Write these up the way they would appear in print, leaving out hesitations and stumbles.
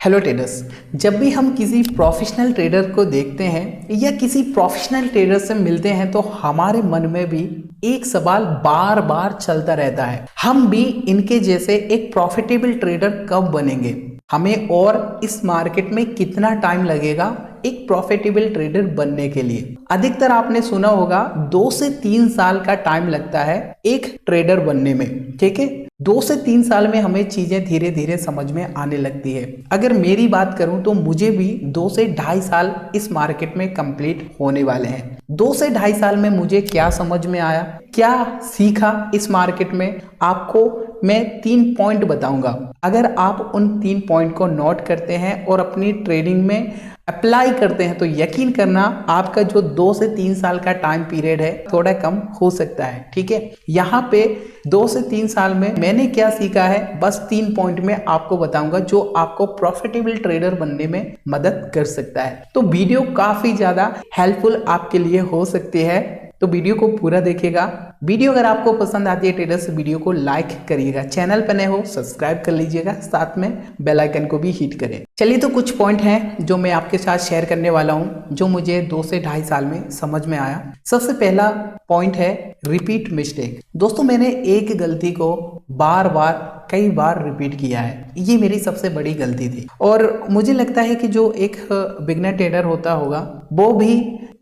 Hello traders. जब भी हम किसी प्रोफेशनल ट्रेडर को देखते हैं या किसी प्रोफेशनल ट्रेडर से मिलते हैं तो हमारे मन में भी एक सवाल बार बार चलता रहता है, हम भी इनके जैसे एक प्रॉफिटेबल ट्रेडर कब बनेंगे, हमें और इस मार्केट में कितना टाइम लगेगा एक प्रॉफिटेबल ट्रेडर बनने के लिए। अधिकतर आपने सुना होगा 2 से 3 साल का टाइम लगता है एक ट्रेडर बनने में। ठीक है, 2 से 3 साल में हमें चीजें धीरे धीरे समझ में आने लगती है। अगर मेरी बात करूं तो मुझे भी 2 से ढाई साल इस मार्केट में कंप्लीट होने वाले हैं। 2 से ढाई साल में मुझे क्या समझ में आया, क्या सीखा इस मार्केट में, आपको मैं 3 पॉइंट बताऊंगा। अगर आप उन 3 पॉइंट को नोट करते हैं और अपनी ट्रेडिंग में अप्लाई करते हैं तो यकीन करना आपका जो 2 से 3 साल का टाइम पीरियड है थोड़ा कम हो सकता है। ठीक है, यहाँ पे 2 से 3 साल में मैंने क्या सीखा है बस 3 पॉइंट में आपको बताऊंगा जो आपको प्रॉफिटेबल ट्रेडर बनने में मदद कर सकता है। तो वीडियो काफी ज्यादा हेल्पफुल आपके लिए हो सकती है, तो वीडियो को पूरा देखिएगा। वीडियो अगर आपको पसंद आती है ट्रेडर्स, वीडियो को लाइक करिएगा, चैनल पर नए हो सब्सक्राइब कर लीजिएगा, साथ में बेल आइकन को भी हिट करें। चलिए, तो कुछ पॉइंट हैं जो मैं आपके साथ शेयर करने वाला हूं जो मुझे 2 से ढाई साल में समझ में आया। सबसे पहला पॉइंट है रिपीट मिस्टेक। दोस्तों, मैंने एक गलती को बार बार कई बार रिपीट किया है, ये मेरी सबसे बड़ी गलती थी। और मुझे लगता है कि जो एक बिगनर ट्रेडर होता होगा वो भी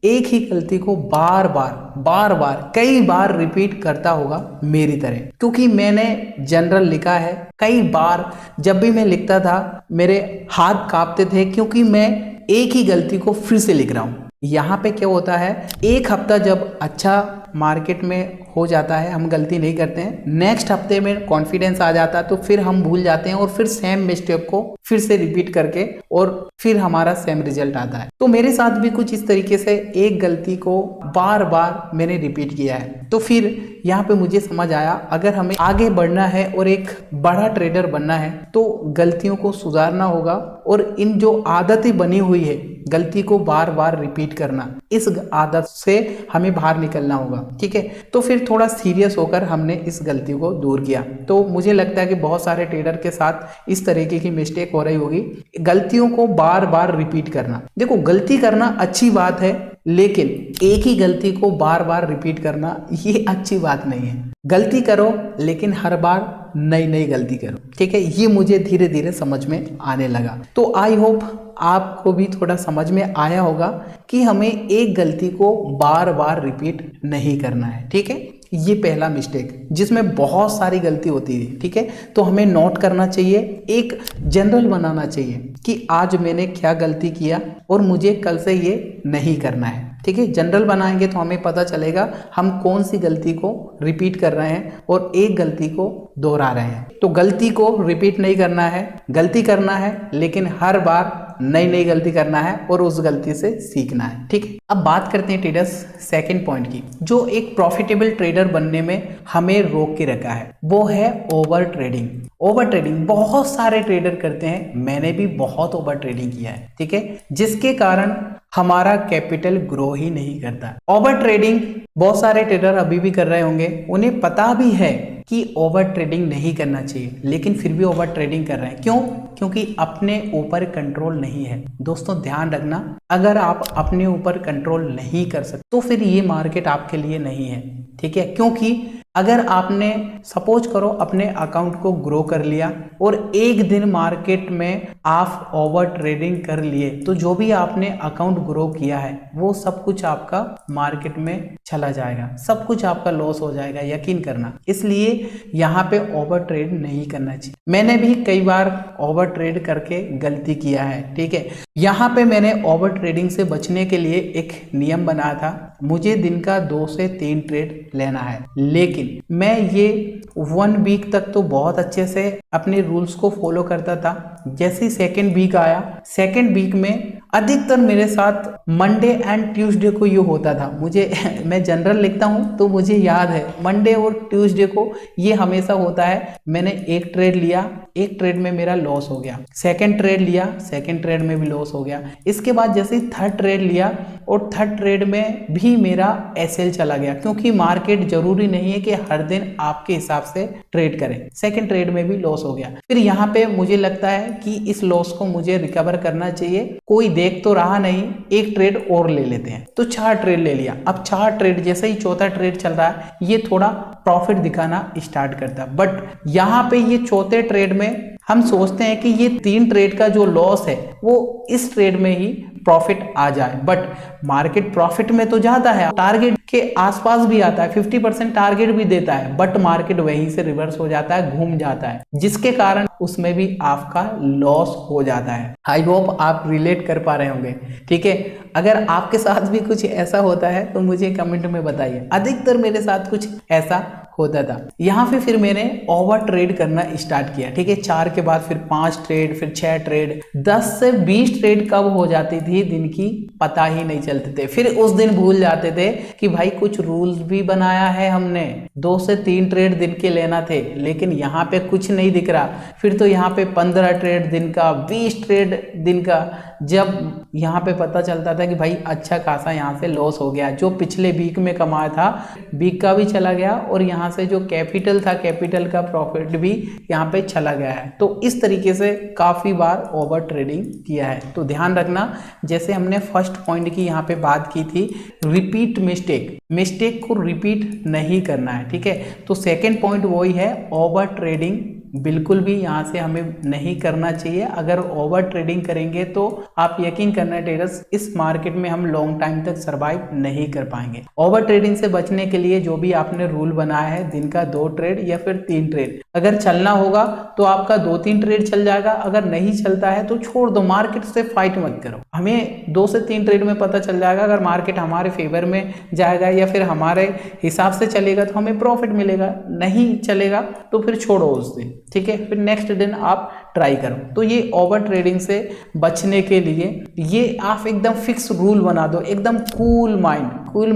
एक ही गलती को बार बार कई बार रिपीट करता होगा मेरी तरह, क्योंकि मैंने जनरल लिखा है। कई बार जब भी मैं लिखता था मेरे हाथ कांपते थे क्योंकि मैं एक ही गलती को फिर से लिख रहा हूं। यहाँ पे क्या होता है, एक हफ्ता जब अच्छा मार्केट में हो जाता है, हम गलती नहीं करते हैं, नेक्स्ट हफ्ते में कॉन्फिडेंस आ जाता है तो फिर हम भूल जाते हैं और फिर सेम मिस्टेक को फिर से रिपीट करके और फिर हमारा सेम रिजल्ट आता है। तो मेरे साथ भी कुछ इस तरीके से एक गलती को बार बार मैंने रिपीट किया है। तो फिर यहाँ पे मुझे समझ आया अगर हमें आगे बढ़ना है और एक बड़ा ट्रेडर बनना है तो गलतियों को सुधारना होगा और इन जो आदतें बनी हुई है गलती को बार बार रिपीट करना, इस आदत से हमें बाहर निकलना होगा। ठीक है, तो फिर थोड़ा सीरियस होकर हमने इस गलती को दूर किया। तो मुझे लगता है कि बहुत सारे ट्रेडर के साथ इस तरीके की मिस्टेक हो रही होगी, गलतियों को बार बार रिपीट करना। देखो, गलती करना अच्छी बात है लेकिन एक ही गलती को बार बार रिपीट करना ये अच्छी बात नहीं है। गलती करो लेकिन हर बार नई नई गलती करो। ठीक है, ये मुझे धीरे धीरे समझ में आने लगा। तो आई होप आपको भी थोड़ा समझ में आया होगा कि हमें एक गलती को बार बार रिपीट नहीं करना है। ठीक है, ये पहला मिस्टेक जिसमें बहुत सारी गलती होती है। ठीक है, तो हमें नोट करना चाहिए, एक जनरल बनाना चाहिए कि आज मैंने क्या गलती किया और मुझे कल से ये नहीं करना है। ठीक है, जनरल बनाएंगे तो हमें पता चलेगा हम कौन सी गलती को रिपीट कर रहे हैं और एक गलती को दोहरा रहे हैं। तो गलती को रिपीट नहीं करना है, गलती करना है लेकिन हर बार नई नई गलती करना है और उस गलती से सीखना है। ठीक है, अब बात करते हैं ट्रेडर्स सेकंड पॉइंट की जो एक प्रॉफिटेबल ट्रेडर बनने में हमें रोक के रखा है, वो है ओवर ट्रेडिंग। ओवर ट्रेडिंग बहुत सारे ट्रेडर करते हैं, मैंने भी बहुत ओवर ट्रेडिंग किया है। ठीक है, जिसके कारण हमारा कैपिटल ग्रो ही नहीं करता। ओवर ट्रेडिंग बहुत सारे ट्रेडर अभी भी कर रहे होंगे, उन्हें पता भी है कि ओवर ट्रेडिंग नहीं करना चाहिए लेकिन फिर भी ओवर ट्रेडिंग कर रहे हैं। क्यों? क्योंकि अपने ऊपर कंट्रोल नहीं है। दोस्तों, ध्यान रखना, अगर आप अपने ऊपर कंट्रोल नहीं कर सकते तो फिर ये मार्केट आपके लिए नहीं है। ठीक है, क्योंकि अगर आपने सपोज करो अपने अकाउंट को ग्रो कर लिया और एक दिन मार्केट में आप ओवर ट्रेडिंग कर लिए तो जो भी आपने अकाउंट ग्रो किया है वो सब कुछ आपका मार्केट में चला जाएगा, सब कुछ आपका लॉस हो जाएगा, यकीन करना। इसलिए यहाँ पे ओवर ट्रेड नहीं करना चाहिए। मैंने भी कई बार ओवर ट्रेड करके गलती किया है। ठीक है, यहाँ पे मैंने ओवर ट्रेडिंग से बचने के लिए एक नियम बनाया था, मुझे दिन का 2 से 3 ट्रेड लेना है। लेकिन मैं ये 1 वीक तक तो बहुत अच्छे से अपने रूल्स को फॉलो करता था। जैसे सेकेंड वीक आया, सेकेंड वीक में अधिकतर मेरे साथ मंडे एंड ट्यूसडे को ये होता था। मुझे मैं जनरल लिखता हूँ तो मुझे याद है मंडे और ट्यूसडे को ये हमेशा होता है। मैंने एक ट्रेड लिया, एक ट्रेड में मेरा लॉस हो गया। सेकंड ट्रेड लिया, सेकंड ट्रेड में भी लॉस हो गया। इसके बाद जैसे थर्ड ट्रेड लिया और थर्ड ट्रेड में भी मेरा एसएल चला गया, क्योंकि मार्केट जरूरी नहीं है कि हर दिन आपके हिसाब से ट्रेड करें। सेकंड ट्रेड में भी लॉस हो गया। फिर यहाँ पे मुझे लगता है कि इस लॉस को मुझे रिकवर करना चाहिए, कोई देख तो रहा नहीं, एक ट्रेड और ले लेते हैं। तो 4 ट्रेड ले लिया। अब 4 ट्रेड जैसे ही चौथा ट्रेड चल रहा है, ये थोड़ा प्रॉफिट दिखाना स्टार्ट करता है। बट यहाँ पे ये चौथे ट्रेड में हम सोचते हैं कि ये 3 ट्रेड का जो लॉस है वो इस ट्रेड में ही प्रॉफिट आ जाए, बट मार्केट प्रॉफिट में तो जाता है, टारगेट के आसपास भी आता है, 50% टारगेट भी देता है, बट मार्केट वहीं से रिवर्स हो जाता है, घूम जाता है, जिसके कारण उसमें भी आपका लॉस हो जाता है। आई होप आप रिलेट कर पा रहे होंगे। ठीक है, अगर आपके साथ भी कुछ ऐसा होता है तो मुझे कमेंट में बताइए। अधिकतर मेरे साथ कुछ ऐसा होता था। यहाँ पे फिर मैंने ओवर ट्रेड करना स्टार्ट किया। ठीक है, 4 के बाद फिर 5 ट्रेड, फिर 6 ट्रेड, 10 से 20 ट्रेड कब हो जाती थी दिन की पता ही नहीं चलते थे। फिर उस दिन भूल जाते थे कि भाई कुछ रूल्स भी बनाया है हमने, 2 से 3 ट्रेड दिन के लेना थे, लेकिन यहाँ पे कुछ नहीं दिख रहा। फिर तो यहाँ पे 15 ट्रेड दिन का, 20 ट्रेड दिन का, जब यहाँ पे पता चलता था कि भाई अच्छा खासा यहाँ से लॉस हो गया, जो पिछले वीक में कमाया था वीक का भी चला गया, और यहाँ से जो कैपिटल था कैपिटल का प्रॉफिट भी यहाँ पे चला गया है। तो इस तरीके से काफ़ी बार ओवर ट्रेडिंग किया है। तो ध्यान रखना, जैसे हमने फर्स्ट पॉइंट की यहाँ पे बात की थी, रिपीट मिस्टेक को रिपीट नहीं करना है। ठीक है, तो सेकेंड पॉइंट वही है, ओवर ट्रेडिंग बिल्कुल भी यहाँ से हमें नहीं करना चाहिए। अगर ओवर ट्रेडिंग करेंगे तो आप यकीन करना ट्रेडर्स, इस मार्केट में हम लॉन्ग टाइम तक सरवाइव नहीं कर पाएंगे। ओवर ट्रेडिंग से बचने के लिए जो भी आपने रूल बनाया है, दिन का 2 ट्रेड या फिर 3 ट्रेड, अगर चलना होगा तो आपका 2-3 ट्रेड चल जाएगा, अगर नहीं चलता है तो छोड़ दो, मार्केट से फाइट मत करो। हमें 2 से 3 ट्रेड में पता चल जाएगा, अगर मार्केट हमारे फेवर में जाएगा या फिर हमारे हिसाब से चलेगा तो हमें प्रॉफिट मिलेगा, नहीं चलेगा तो फिर छोड़ो उस दिन। ठीक है, फिर नेक्स्ट दिन आप ट्राई करो। तो ये ओवर ट्रेडिंग से बचने के लिए ये आप एकदम फिक्स रूल बना दो, एकदम कूल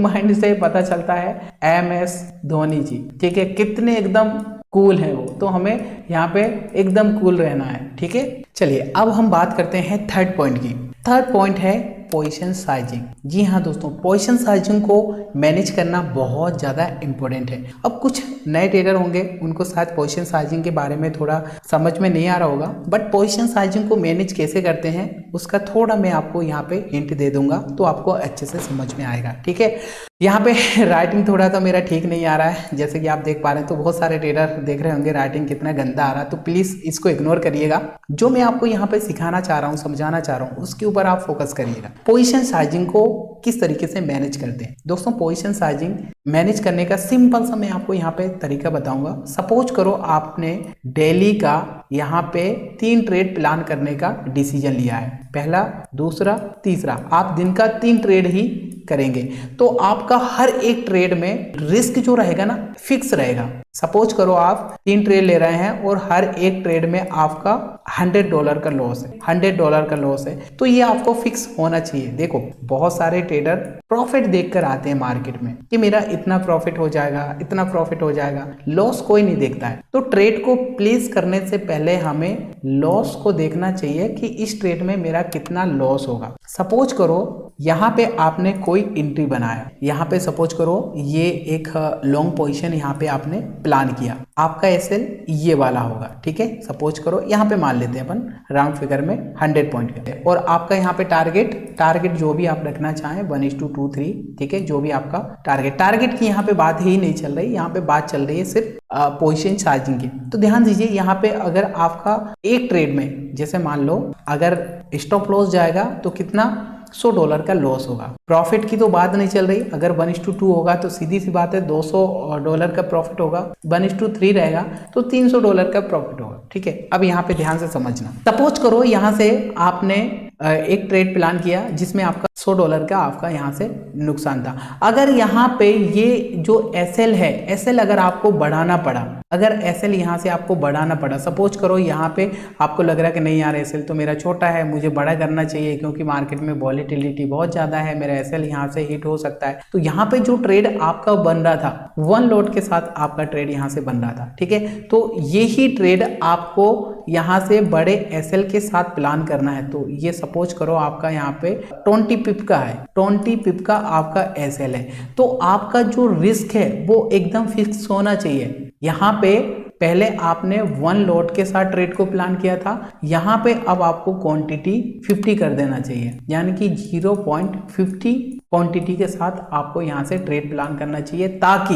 माइंड से पता चलता है MS धोनी जी। ठीक है, कितने एकदम कूल है वो, तो हमें यहाँ पे एकदम कूल रहना है। ठीक है, चलिए अब हम बात करते हैं थर्ड पॉइंट की। थर्ड पॉइंट है पोजीशन साइजिंग। जी हाँ दोस्तों, पोजीशन साइजिंग को मैनेज करना बहुत ज़्यादा इंपॉर्टेंट है। अब कुछ नए ट्रेडर होंगे, उनको शायद पोजीशन साइजिंग के बारे में थोड़ा समझ में नहीं आ रहा होगा, बट पोजीशन साइजिंग को मैनेज कैसे करते हैं उसका थोड़ा मैं आपको यहाँ पे हिंट दे दूंगा, तो आपको अच्छे से समझ में आएगा। ठीक है, यहाँ पे राइटिंग थोड़ा तो मेरा ठीक नहीं आ रहा है, जैसे कि आप देख पा रहे हैं, तो बहुत सारे ट्रेडर देख रहे होंगे राइटिंग कितना गंदा आ रहा है, तो प्लीज़ इसको इग्नोर करिएगा। जो मैं आपको यहाँ पे सिखाना चाह रहा हूँ, समझाना चाह रहा हूँ, उसके ऊपर आप फोकस करिएगा। पोजीशन साइजिंग को किस तरीके से मैनेज करते हैं दोस्तों? पोजीशन साइजिंग मैनेज करने का सिंपल सा मैं आपको यहाँ पे तरीका बताऊंगा। सपोज करो आपने डेली का यहाँ पे 3 ट्रेड प्लान करने का डिसीजन लिया है, पहला, दूसरा, तीसरा, आप दिन का 3 ट्रेड ही करेंगे, तो आपका हर एक ट्रेड में रिस्क जो रहेगा ना फिक्स रहेगा। सपोज करो आप 3 ट्रेड ले रहे हैं और हर एक ट्रेड में आपका $100 का लॉस है, $100 का लॉस है, तो ये आपको फिक्स होना चाहिए। देखो बहुत सारे ट्रेडर प्रॉफिट देखकर आते हैं मार्केट में कि मेरा इतना प्रॉफिट हो जाएगा, इतना प्रॉफिट हो जाएगा, लॉस कोई नहीं देखता है। तो ट्रेड को प्लेस करने से पहले हमें लॉस को देखना चाहिए कि इस ट्रेड में मेरा कितना लॉस होगा। सपोज करो यहाँ पे आपने कोई एंट्री बनाया, यहाँ पे सपोज करो ये एक लॉन्ग पोजीशन यहाँ पे आपने प्लान किया, आपका एसएल ये वाला होगा। ठीक है, सपोज करो यहाँ पे मान लेते हैं अपन राउंड फिगर में 100 पॉइंट का, और आपका यहाँ पे टारगेट जो भी आप रखना चाहें 1:2-3। ठीक है, जो भी आपका टारगेट की यहाँ पे बात ही नहीं चल रही, यहाँ पे बात चल रही है सिर्फ पोजीशन चार्जिंग की। तो ध्यान दीजिए, यहाँ पे अगर आपका एक ट्रेड में जैसे मान लो अगर स्टॉप लॉस जाएगा तो कितना $100 का लॉस होगा। प्रॉफिट की तो बात नहीं चल रही, अगर 1:2 होगा तो सीधी सी बात है $200 का प्रॉफिट होगा, 1:3 रहेगा तो $300 का प्रॉफिट होगा। ठीक है, अब यहाँ पे ध्यान से समझना। सपोज करो यहाँ से आपने एक ट्रेड प्लान किया जिसमें आपका $100 का आपका यहाँ से नुकसान था। अगर यहाँ पे ये जो एसएल है, एसएल अगर आपको बढ़ाना पड़ा, अगर एसएल यहाँ से आपको बढ़ाना पड़ा, सपोज करो यहाँ पे आपको लग रहा है कि नहीं यार एसएल तो मेरा छोटा है, मुझे बड़ा करना चाहिए क्योंकि मार्केट में वॉलेटिलिटी बहुत ज़्यादा है, मेरा एसएल यहाँ से हिट हो सकता है। तो यहाँ पे जो ट्रेड आपका बन रहा था 1 लॉट के साथ आपका ट्रेड यहाँ से बन रहा था, ठीक है। तो यही ट्रेड आपको यहाँ से बड़े एसएल के साथ प्लान करना है। तो ये सपोज करो आपका यहाँ पे 20 पिप का है, 20 पिप का आपका एसएल है, तो आपका जो रिस्क है वो एकदम फिक्स होना चाहिए। यहाँ पे पहले आपने 1 लॉट के साथ ट्रेड को प्लान किया था, यहाँ पे अब आपको क्वांटिटी 50 कर देना चाहिए, यानी कि 0.50 क्वांटिटी के साथ आपको यहाँ से ट्रेड प्लान करना चाहिए, ताकि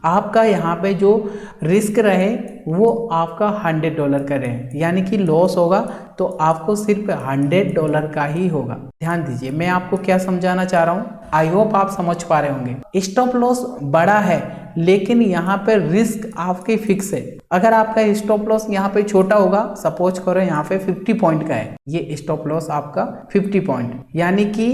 आपका यहाँ पे जो रिस्क रहे वो आपका $100 का रहे, यानी कि लॉस होगा तो आपको सिर्फ $100 का ही होगा। ध्यान दीजिए मैं आपको क्या समझाना चाह रहा हूँ, आई होप आप समझ पा रहे होंगे। स्टॉप लॉस बड़ा है लेकिन यहाँ पे रिस्क आपके फिक्स है। अगर आपका स्टॉप लॉस यहाँ पे छोटा होगा, सपोज करो यहाँ पे 50 पॉइंट का है, ये स्टॉप लॉस आपका 50 पॉइंट यानी कि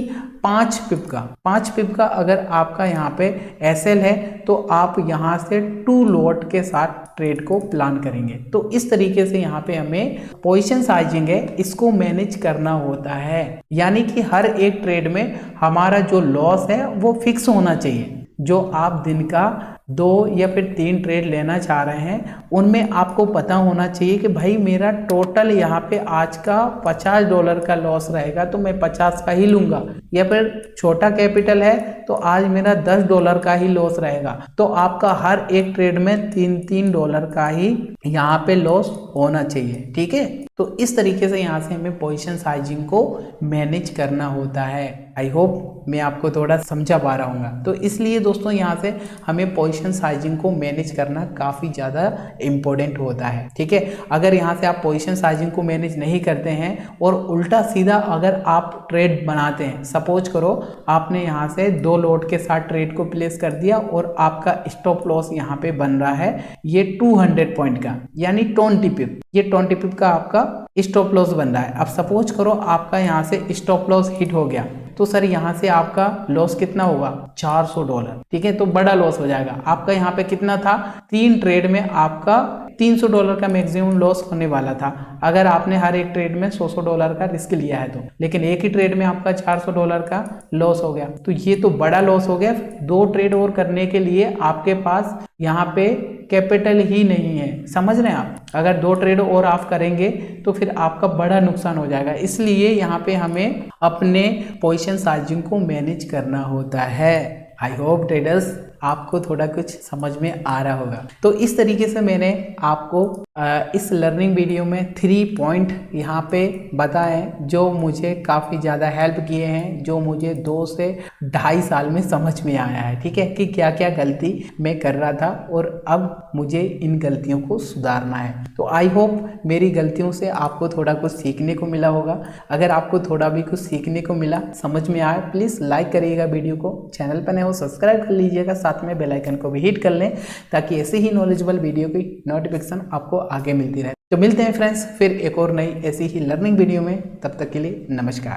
5 पिप का अगर आपका यहाँ पे एसएल है तो आप यहाँ से 2 लॉट के साथ ट्रेड को प्लान करेंगे। तो इस तरीके से यहाँ पे हमें पोजीशन साइजिंग है इसको मैनेज करना होता है, यानी कि हर एक ट्रेड में हमारा जो लॉस है वो फिक्स होना चाहिए। जो आप दिन का 2 या फिर 3 ट्रेड लेना चाह रहे हैं उनमें आपको पता होना चाहिए कि भाई मेरा टोटल यहाँ पे आज का $50 का लॉस रहेगा तो मैं 50 का ही लूंगा, या फिर छोटा कैपिटल है तो आज मेरा $10 का ही लॉस रहेगा। तो आपका हर एक ट्रेड में $3 का ही यहाँ पे लॉस होना चाहिए, ठीक है। तो इस तरीके से यहाँ से हमें पोजीशन साइजिंग को मैनेज करना होता है। आई होप मैं आपको थोड़ा समझा पा रहा हूँ। तो इसलिए दोस्तों यहाँ से हमें पोजीशन साइजिंग को मैनेज करना काफ़ी ज़्यादा इम्पोर्टेंट होता है, ठीक है। अगर यहाँ से आप पोजीशन साइजिंग को मैनेज नहीं करते हैं और उल्टा सीधा अगर आप ट्रेड बनाते हैं, सपोज करो आपने यहाँ से 2 लॉट के साथ ट्रेड को प्लेस कर दिया और आपका स्टॉप लॉस यहाँ पे बन रहा है ये 200 पॉइंट का, यानी 20 पिप, ये 20 पिप का आपका स्टॉप लॉस बन रहा है। अब सपोज करो आपका यहाँ से स्टॉप लॉस हिट हो गया तो सर यहाँ से आपका लॉस कितना होगा, $400, ठीक है। तो बड़ा लॉस हो जाएगा। आपका यहाँ पे कितना था, 3 ट्रेड में आपका $300 का मैक्सिमम लॉस होने वाला था अगर आपने हर एक ट्रेड में $100 का रिस्क लिया है तो, लेकिन एक ही ट्रेड में आपका $400 का लॉस हो गया। तो ये तो बड़ा लॉस हो गया। 2 ट्रेड और करने के लिए आपके पास यहाँ पे कैपिटल ही नहीं है, समझ रहे हैं आप। अगर 2 ट्रेड और आप करेंगे तो फिर आपका बड़ा नुकसान हो जाएगा। इसलिए यहाँ पे हमें अपने पोजीशन साइजिंग को मैनेज करना होता है। आई होप ट्रेडर्स आपको थोड़ा कुछ समझ में आ रहा होगा। तो इस तरीके से मैंने आपको इस लर्निंग वीडियो में 3 पॉइंट यहाँ पे बताए जो मुझे काफ़ी ज़्यादा हेल्प किए हैं, जो मुझे 2 से 2.5 साल में समझ में आया है, ठीक है, कि क्या क्या गलती मैं कर रहा था और अब मुझे इन गलतियों को सुधारना है। तो आई होप मेरी गलतियों से आपको थोड़ा कुछ सीखने को मिला होगा। अगर आपको थोड़ा भी कुछ सीखने को मिला, समझ में आया, प्लीज़ लाइक करिएगा वीडियो को, चैनल पर नए हो सब्सक्राइब कर लीजिएगा, साथ में बेल आइकन को भी हिट कर लें ताकि ऐसे ही नॉलेजेबल वीडियो की नोटिफिकेशन आपको आगे मिलती रहे। तो मिलते हैं फ्रेंड्स फिर एक और नई ऐसी ही लर्निंग वीडियो में, तब तक के लिए नमस्कार।